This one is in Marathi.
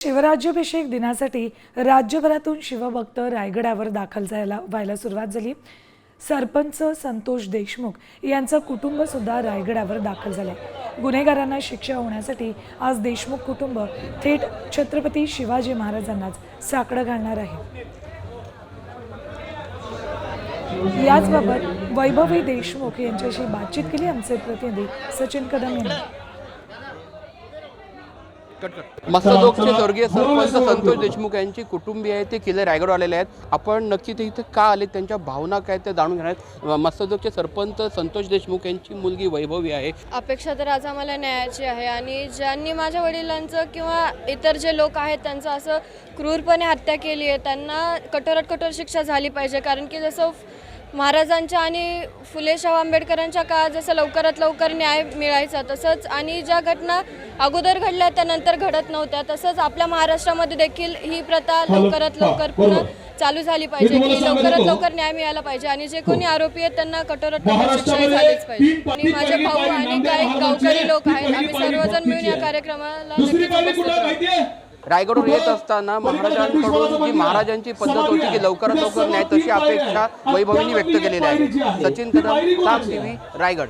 शिवराज्याभिषेक दिनासाठी राज्यभरातून शिवभक्त रायगडावर दाखल व्हायला सुरुवात झाली। सरपंच संतोष देशमुख यांचं कुटुंब सुद्धा रायगडावर दाखल झाले। गुन्हेगारांना शिक्षा होण्यासाठी आज देशमुख कुटुंब थेट छत्रपती शिवाजी महाराजांनाच साकडं घालणार आहे। याचबाबत वैभवी देशमुख यांच्याशी बातचीत केली आमचे प्रतिनिधी सचिन कदम यांनी। मसदोगचे स्वर्गीय सरपंच संतोष देशमुख यांची कुटुंबीय आहे ते किल्ले रायगड आलेले आहेत। आपण नक्की ते इथे का आले, त्यांच्या भावना काय ते जाणून घेणार। मसदोगचे सरपंच संतोष देशमुख यांची मुलगी वैभवी आहे। अपेक्षा तर आज आम्हाला न्यायाची आहे आणि ज्यांनी माझ्या वडिलांचं किंवा इतर जे लोक आहेत त्यांचं असं क्रूरपणे हत्या केली आहे त्यांना कठोरात कठोर शिक्षा झाली पाहिजे। कारण की जसं महाराजांच्या आणि फुले शाहू आंबेडकरांच्या काळात जसं लवकरात लवकर न्याय मिळायचा तसंच आणि ज्या घटना अगोदर घडल्या त्यानंतर घडत नव्हत्या तसंच आपल्या महाराष्ट्रामध्ये देखील ही प्रथा लवकरात लवकर पुन्हा चालू झाली पाहिजे की लवकरात लवकर न्याय मिळाला पाहिजे आणि जे कोणी आरोपी आहेत त्यांना कठोरात कठोर शिक्षा झालीच पाहिजे। आणि माझे भाऊ आणि काही गावकरी लोक आहेत आम्ही सर्वजण मिळून या कार्यक्रमाला नक्कीच उपस्थित राहू। रायगडवर येत असताना महाराजांकडून जी महाराजांची पद्धत होती की लवकरात लवकर न्याय, तशी अपेक्षा वैभवींनी व्यक्त केलेली आहे। सचिन कदम, साम टीव्ही, रायगड।